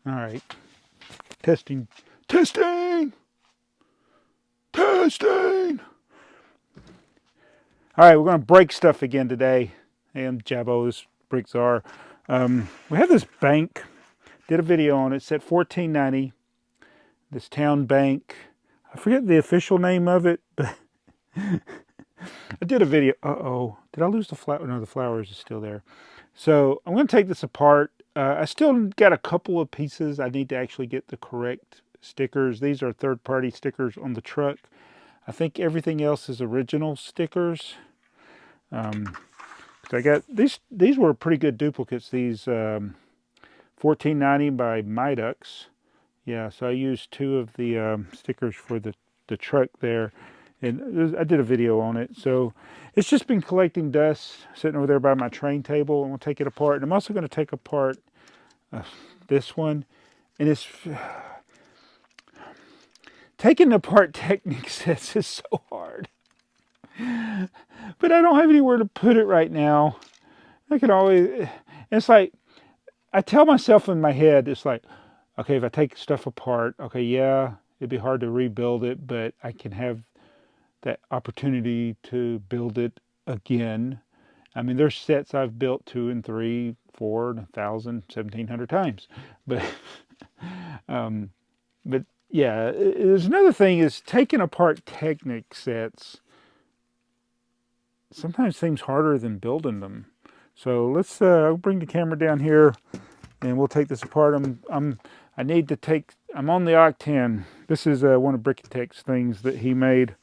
All right. Testing. Testing! Testing! All right, we're going to break stuff again today. Hey, I'm Jabbo, this is BrickTsar. We have this bank. Did a video on it. It's at $14.90. This town bank. I forget the official name of it, but I did a video. Uh-oh. Did I lose the flower? No, the flowers are still there. So I'm going to take this apart. I still got a couple of pieces. I need to actually get the correct stickers. These are third-party stickers on the truck. I think everything else is original stickers. I got these were pretty good duplicates. These $14.90 by MyBeBricks. Yeah, so I used two of the stickers for the truck there. And I did a video on it. So it's just been collecting dust sitting over there by my train table. And we'll take it apart. And I'm also going to take apart this one. And it's taking apart Technic sets is so hard. But I don't have anywhere to put it right now. I can always, it's like, I tell myself in my head, it's like, okay, if I take stuff apart, okay, yeah, it'd be hard to rebuild it, but I can have that opportunity to build it again. I mean, there's sets I've built 2 and 3, 4, 1,000, 1,700 times. But, but yeah, there's another thing is taking apart Technic sets sometimes seems harder than building them. So let's I'll bring the camera down here and we'll take this apart. I'm on the Octane. This is one of BrickTsar's things that he made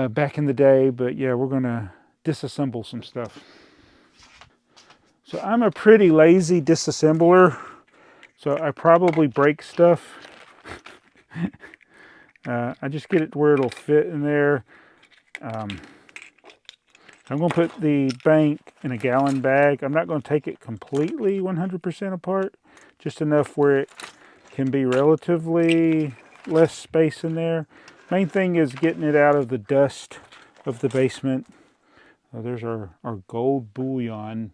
back in the day, but yeah, we're gonna disassemble some stuff. So I'm a pretty lazy disassembler, so I probably break stuff. I just get it to where it'll fit in there. I'm going to put the bank in a gallon bag. I'm not going to take it completely 100% apart, just enough where it can be relatively less space in there. Main thing is getting it out of the dust of the basement. Oh, there's our gold bullion.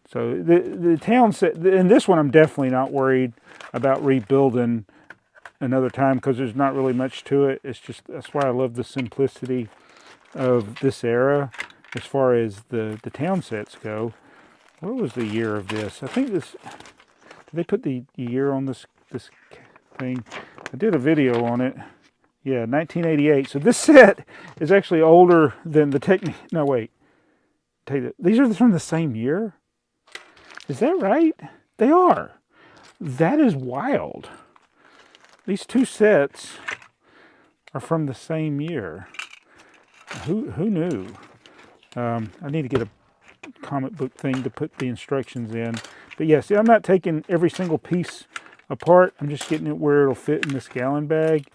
So the town set, and this one I'm definitely not worried about rebuilding another time because there's not really much to it. It's just, that's why I love the simplicity of this era as far as the town sets go. What was the year of this? I think this, did they put the year on this thing? I did a video on it. Yeah, 1988. So this set is actually older than the Technic. No, wait. These are from the same year? Is that right? They are. That is wild. These two sets are from the same year. Who knew? I need to get a comic book thing to put the instructions in. But yeah, see, I'm not taking every single piece apart. I'm just getting it where it'll fit in this gallon bag.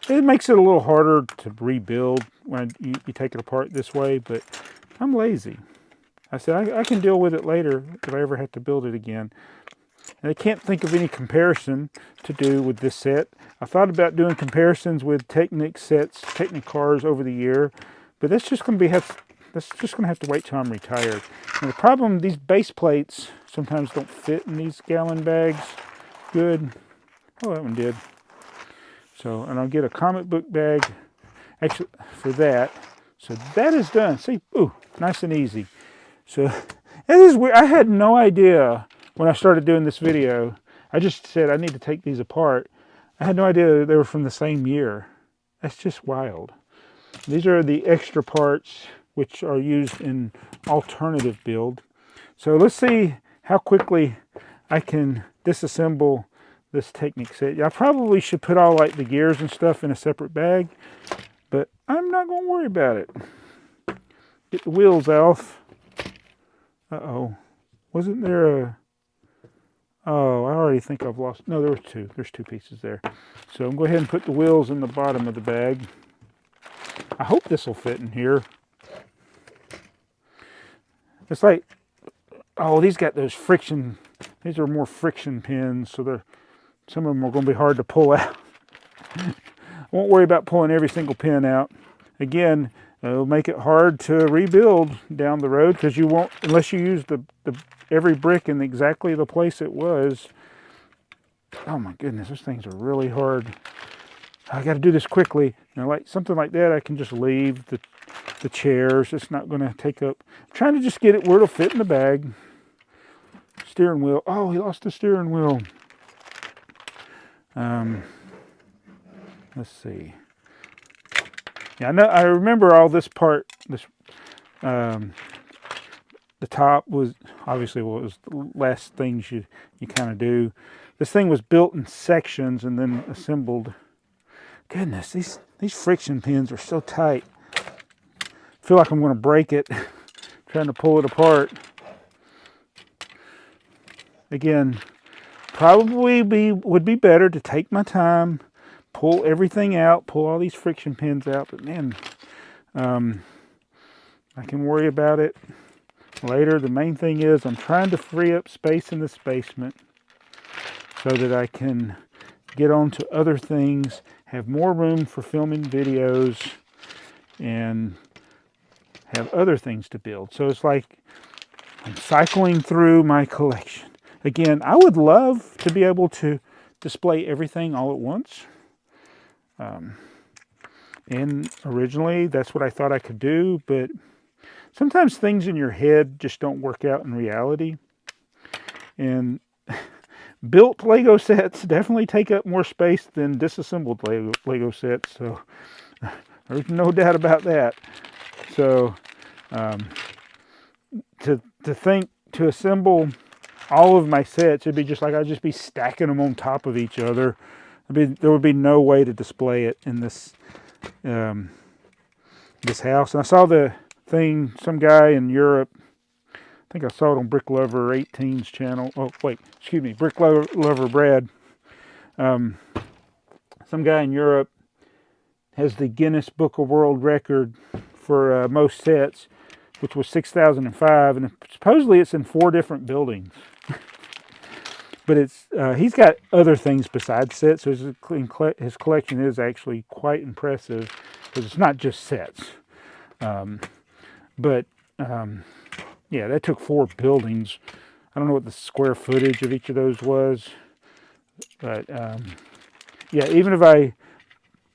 It makes it a little harder to rebuild when you take it apart this way, but I'm lazy. I said I can deal with it later if I ever have to build it again. And I can't think of any comparison to do with this set. I thought about doing comparisons with Technic sets, Technic cars over the year, but that's just going to have to wait till I'm retired. And the problem, these base plates sometimes don't fit in these gallon bags good. Oh, that one did. So, and I'll get a comic book bag actually for that. So that is done. See, ooh, nice and easy. So it is weird. I had no idea when I started doing this video. I just said I need to take these apart. I had no idea they were from the same year. That's just wild. These are the extra parts which are used in alternative build. So let's see how quickly I can disassemble this Technic set. I probably should put all like the gears and stuff in a separate bag, but I'm not going to worry about it. Get the wheels off. Uh-oh. Wasn't there a... Oh, I already think I've lost... No, there were two. There's two pieces there. So I'm going to go ahead and put the wheels in the bottom of the bag. I hope this will fit in here. It's like... Oh, these got those friction... These are more friction pins, so some of them are going to be hard to pull out. I won't worry about pulling every single pin out. Again, It'll make it hard to rebuild down the road because you won't, unless you use the every brick in exactly the place it was. Oh my goodness, those things are really hard. I got to do this quickly. You know, like something like that, I can just leave the chairs. It's not going to take up. I'm trying to just get it where it'll fit in the bag. Steering wheel. Oh, he lost the steering wheel. Let's see. Yeah, I remember all this part. This, the top was obviously what was the last things you kind of do. This thing was built in sections and then assembled. Goodness, these friction pins are so tight. I feel like I'm going to break it trying to pull it apart. Again, probably would be better to take my time, pull everything out, pull all these friction pins out. But man, I can worry about it later. The main thing is I'm trying to free up space in this basement so that I can get on to other things, have more room for filming videos, and have other things to build. So it's like I'm cycling through my collection. Again, I would love to be able to display everything all at once. And originally, that's what I thought I could do, but sometimes things in your head just don't work out in reality. And built Lego sets definitely take up more space than disassembled Lego sets, so there's no doubt about that. So to assemble all of my sets, it'd be just like I'd just be stacking them on top of each other. There would be no way to display it in this this house. And I saw the thing, some guy in Europe, I think I saw it on Brick Lover 18's channel. Oh, wait, excuse me, Brick Lover Brad. Some guy in Europe has the Guinness Book of World Record for most sets, which was 6,005, and supposedly it's in 4 different buildings. But he's got other things besides sets, so his collection is actually quite impressive because it's not just sets. Yeah, that took 4 buildings. I don't know what the square footage of each of those was, but yeah, even if I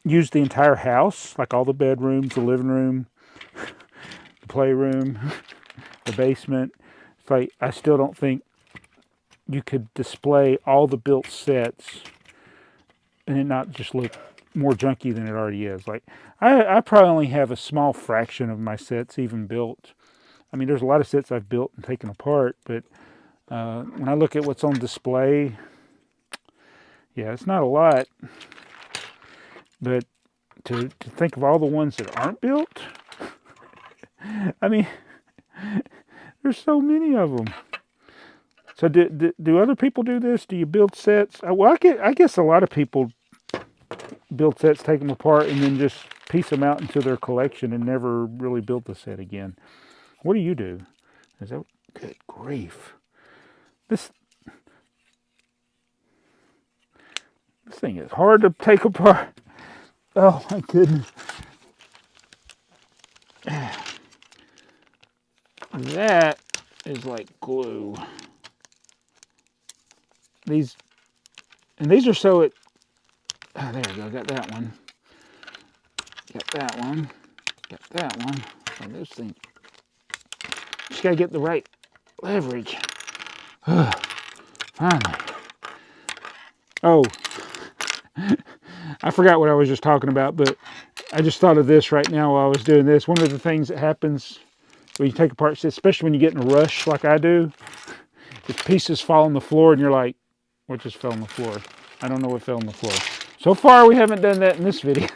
used the entire house, like all the bedrooms, the living room, the playroom, the basement, it's like I still don't think you could display all the built sets and it not just look more junky than it already is. Like I probably only have a small fraction of my sets even built. I mean, there's a lot of sets I've built and taken apart, but when I look at what's on display, yeah, it's not a lot. But to think of all the ones that aren't built, I mean, there's so many of them. So do other people do this? Do you build sets? Well, I guess a lot of people build sets, take them apart, and then just piece them out into their collection and never really build the set again. What do you do? Is that good grief? This thing is hard to take apart. Oh my goodness. That is like glue. These are so it. Oh, there you go. Got that one. Got that one. Got that one. Oh, those things. Just gotta get the right leverage. Finally. Oh, I forgot what I was just talking about, but I just thought of this right now while I was doing this. One of the things that happens when you take apart sets, especially when you get in a rush like I do, if pieces fall on the floor and you're like, what just fell on the floor? I don't know what fell on the floor. So far, we haven't done that in this video.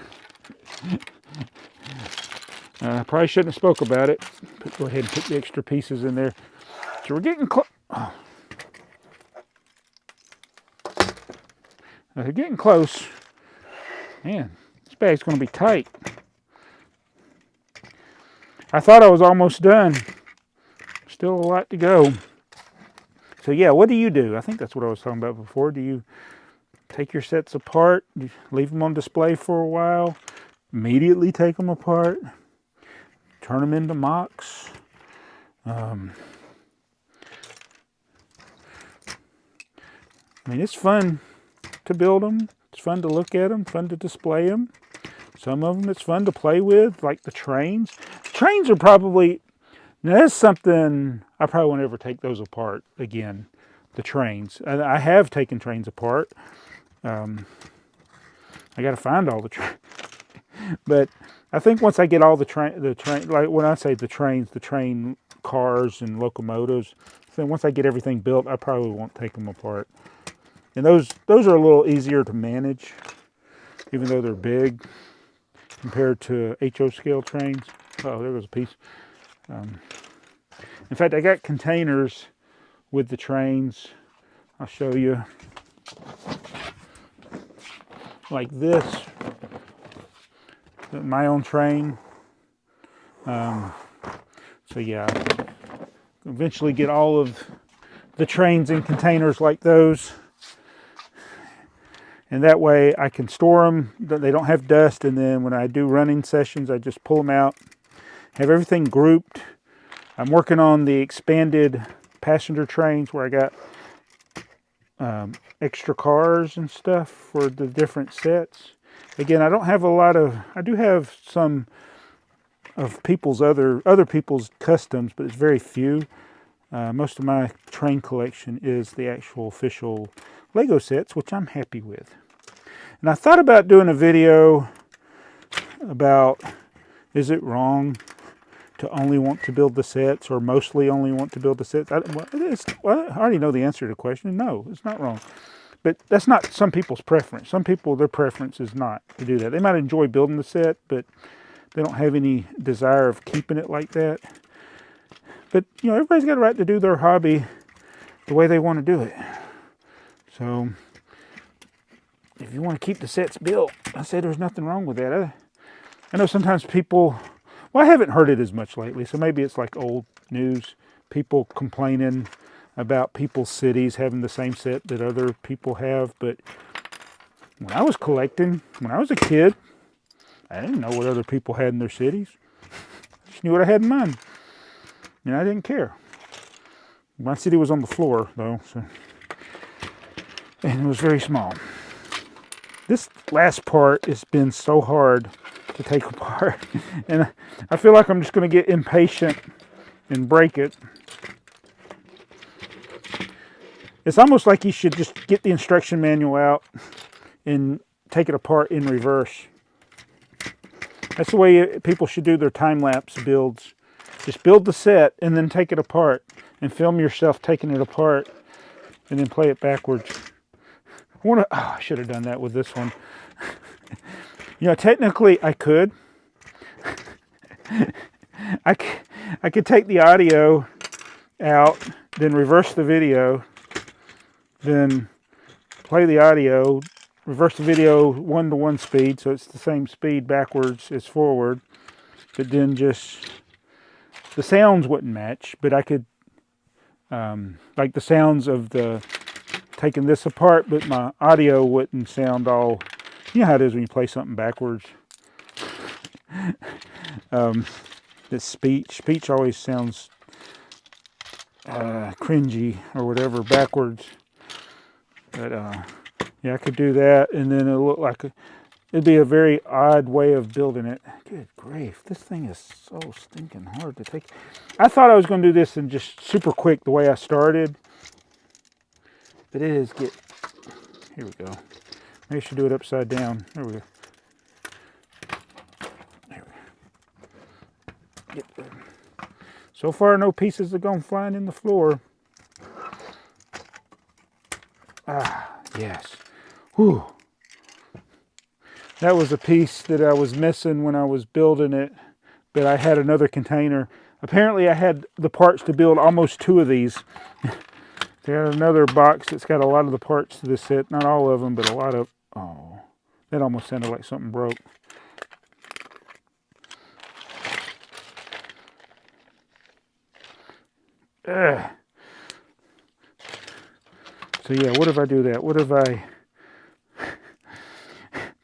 I probably shouldn't have spoke about it. Go ahead and put the extra pieces in there. So we're getting close. Oh. We're getting close. Man, this bag's going to be tight. I thought I was almost done. Still a lot to go. So yeah, what do you do? I think that's what I was talking about before. Do you take your sets apart, leave them on display for a while, immediately take them apart? turn them into mocks. I mean, it's fun to build them. It's fun to look at them, fun to display them. Some of them it's fun to play with, like the trains. Trains are probably, now that's something, I probably won't ever take those apart again, the trains. I have taken trains apart. I got to find all the trains. But I think once I get all the train, like when I say the trains, the train cars and locomotives, then once I get everything built, I probably won't take them apart. And those are a little easier to manage, even though they're big compared to HO scale trains. Oh, there goes a piece. In fact, I got containers with the trains. I'll show you. Like this. My own train. So yeah, eventually get all of the trains in containers like those. And that way I can store them, they don't have dust, and then when I do running sessions, I just pull them out, have everything grouped. I'm working on the expanded passenger trains where I got extra cars and stuff for the different sets. Again, I don't have a lot of, I do have some of people's other people's customs, but it's very few. Most of my train collection is the actual official Lego sets, which I'm happy with. And I thought about doing a video about, is it wrong to only want to build the sets, or mostly only want to build the sets? I already know the answer to the question. No, it's not wrong. But that's not some people's preference. Some people, their preference is not to do that. They might enjoy building the set, but they don't have any desire of keeping it like that. But, you know, everybody's got a right to do their hobby the way they want to do it. So, if you want to keep the sets built, I say there's nothing wrong with that. I know sometimes people, well, I haven't heard it as much lately, so maybe it's like old news. People complaining about people's cities having the same set that other people have. But when I was collecting, when I was a kid, I didn't know what other people had in their cities. I just knew what I had in mine. And I didn't care. My city was on the floor, though, so, and it was very small. This last part has been so hard to take apart. And I feel like I'm just going to get impatient and break it. It's almost like you should just get the instruction manual out and take it apart in reverse. That's the way people should do their time-lapse builds. Just build the set and then take it apart and film yourself taking it apart and then play it backwards. I should have done that with this one. You know, technically I could. I could take the audio out, then reverse the video, then play the audio, reverse the video 1-to-1 speed, so it's the same speed backwards as forward, but then just, the sounds wouldn't match, but I could, like the sounds of the taking this apart, but my audio wouldn't sound all, you know how it is when you play something backwards. The speech always sounds cringy or whatever backwards. But yeah, I could do that, and then it'll look like it'd be a very odd way of building it. Good grief, this thing is so stinking hard to take. I thought I was going to do this in just super quick the way I started, but it is here we go. Maybe I should do it upside down. There we go. There we go. So far, no pieces have gone flying in the floor. Ah, yes. Whew. That was a piece that I was missing when I was building it, but I had another container. Apparently, I had the parts to build almost 2 of these. They got another box that's got a lot of the parts to this set. Not all of them, but a lot of... Oh, that almost sounded like something broke. Ugh. So yeah, what if I do that? What if I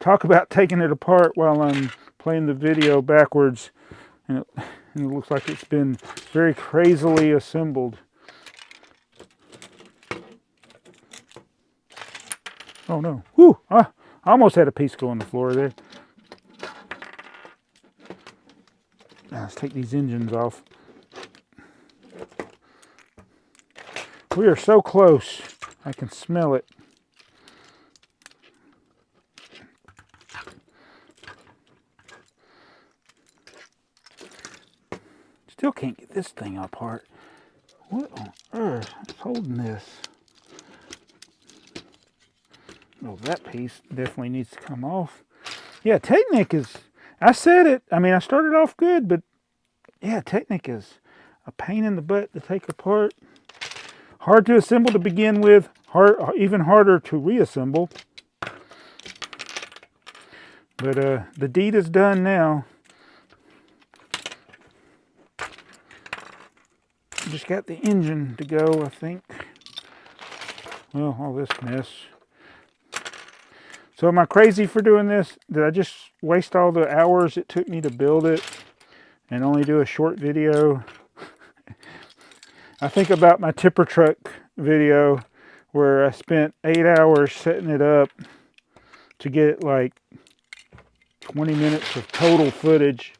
talk about taking it apart while I'm playing the video backwards? And And it looks like it's been very crazily assembled. Oh no. Whew! I almost had a piece go on the floor there. Now let's take these engines off. We are so close. I can smell it. Still can't get this thing apart. What on earth is holding this? Oh, that piece definitely needs to come off. Yeah, Technic is, I said it. I mean, I started off good, but yeah, Technic is a pain in the butt to take apart. Hard to assemble to begin with, even harder to reassemble. But the deed is done now. Just got the engine to go, I think. Well, all this mess. So am I crazy for doing this? Did I just waste all the hours it took me to build it and only do a short video? I think about my tipper truck video where I spent 8 hours setting it up to get like 20 minutes of total footage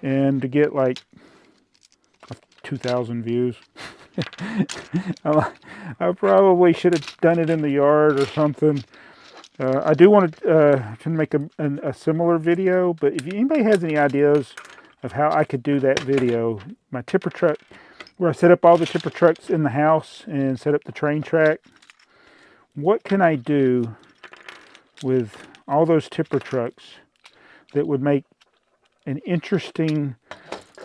and to get like 2,000 views. I probably should have done it in the yard or something. I do want to make a similar video, but if anybody has any ideas of how I could do that video, my tipper truck, where I set up all the tipper trucks in the house and set up the train track, what can I do with all those tipper trucks that would make an interesting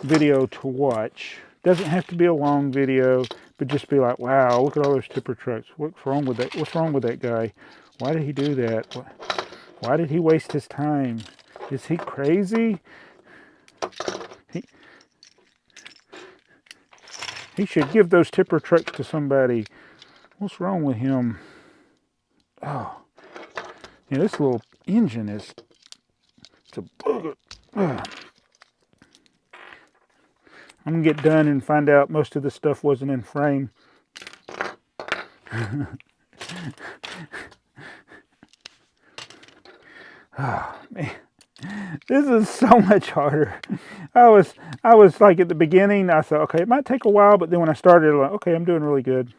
video to watch? Doesn't have to be a long video, but just be like, wow, look at all those tipper trucks. What's wrong with that? What's wrong with that guy? Why did he do that? Why did he waste his time? Is he crazy? He should give those tipper trucks to somebody. What's wrong with him? Oh, yeah, this little engine is, it's a booger. I'm going to get done and find out most of the stuff wasn't in frame. Oh, man. This is so much harder. I was like at the beginning, I thought, okay, it might take a while, but then when I started, like, okay, I'm doing really good.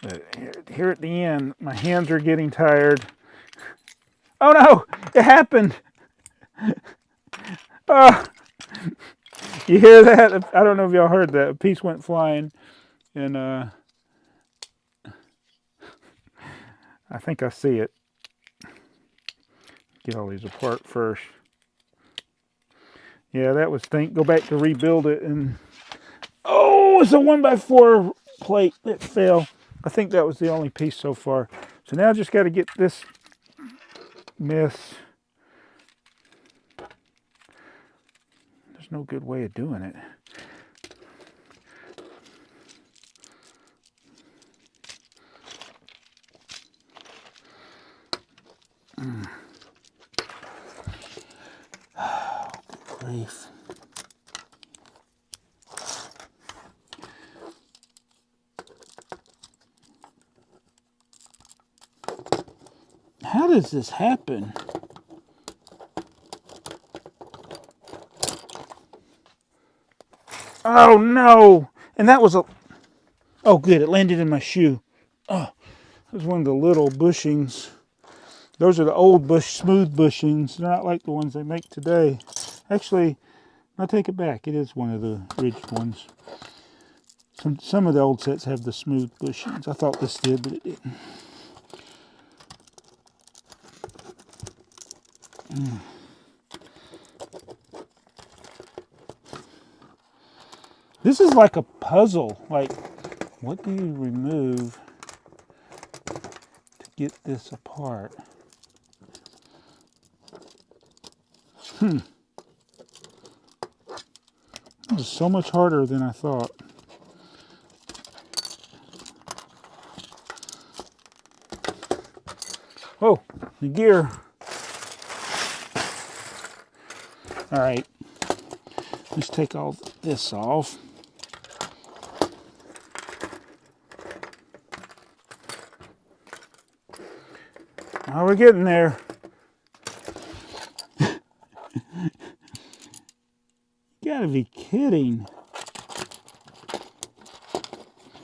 But here at the end, my hands are getting tired. Oh no, it happened. You hear that? I don't know if y'all heard that. A piece went flying, and I think I see it. Get all these apart first. Yeah, that was go back to rebuild it, and oh, it's a 1x4 plate that fell. I think that was the only piece so far. So now I just got to get this mess. There's no good way of doing it. Oh, good grief. How does this happen? Oh no! And that was oh good, it landed in my shoe. Oh, that was one of the little bushings. Those are the old smooth bushings. They're not like the ones they make today. Actually, I take it back. It is one of the ridged ones. Some of the old sets have the smooth bushings. I thought this did, but it didn't. This is like a puzzle. Like, what do you remove to get this apart? This is so much harder than I thought. Oh, the gear. All right, let's take all this off. Now we're getting there. You gotta be kidding.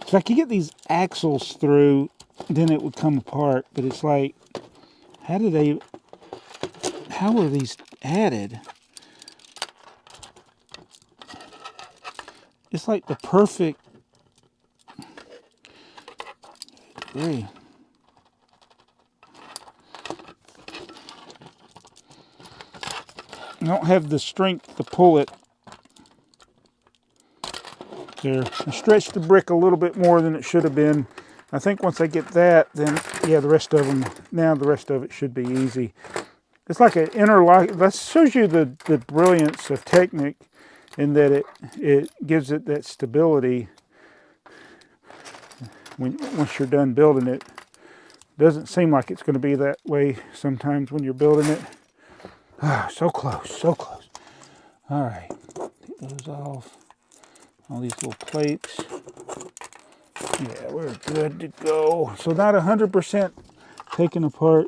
If I could get these axles through, then it would come apart. But it's like, how are these added? It's like the perfect degree. I don't have the strength to pull it. There, I stretched the brick a little bit more than it should have been. I think once I get that, then yeah, the rest of it should be easy. It's like an interlock. That shows you the brilliance of technique in that it gives it that stability once you're done building it. Doesn't seem like it's going to be that way sometimes when you're building it. Ah, so close, so close. All right, take those off. All these little plates. Yeah, we're good to go. So not 100% taken apart.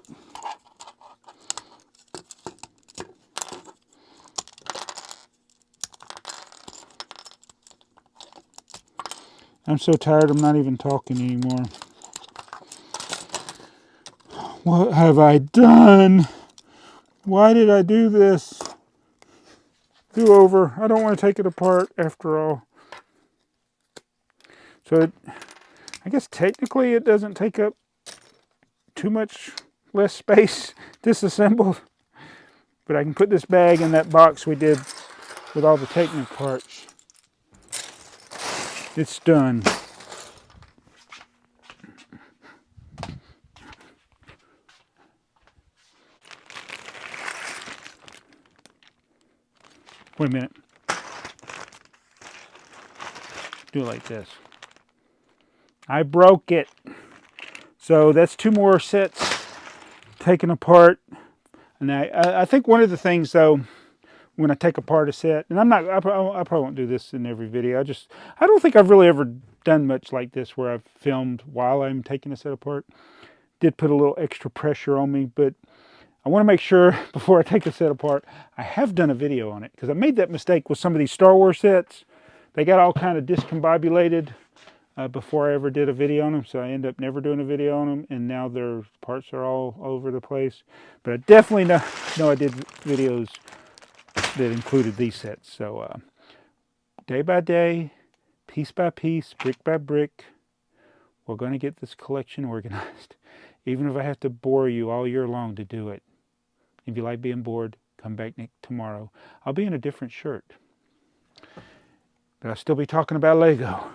I'm so tired I'm not even talking anymore. What have I done? Why did I do this? Do over. I don't want to take it apart after all. So I guess technically it doesn't take up too much less space disassembled. But I can put this bag in that box we did with all the Technic parts. It's done. Wait a minute. Do it like this. I broke it. So that's 2 more sets taken apart. And I think one of the things though, when I take apart a set, and I probably won't do this in every video. I don't think I've really ever done much like this where I've filmed while I'm taking a set apart. Did put a little extra pressure on me, but I want to make sure before I take a set apart, I have done a video on it, because I made that mistake with some of these Star Wars sets. They got all kind of discombobulated before I ever did a video on them, so I end up never doing a video on them, and now their parts are all over the place. But I definitely know I did videos that included these sets. So day by day, piece by piece, brick by brick, we're going to get this collection organized, even if I have to bore you all year long to do it. If you like being bored, come back tomorrow. I'll be in a different shirt, but I'll still be talking about Lego.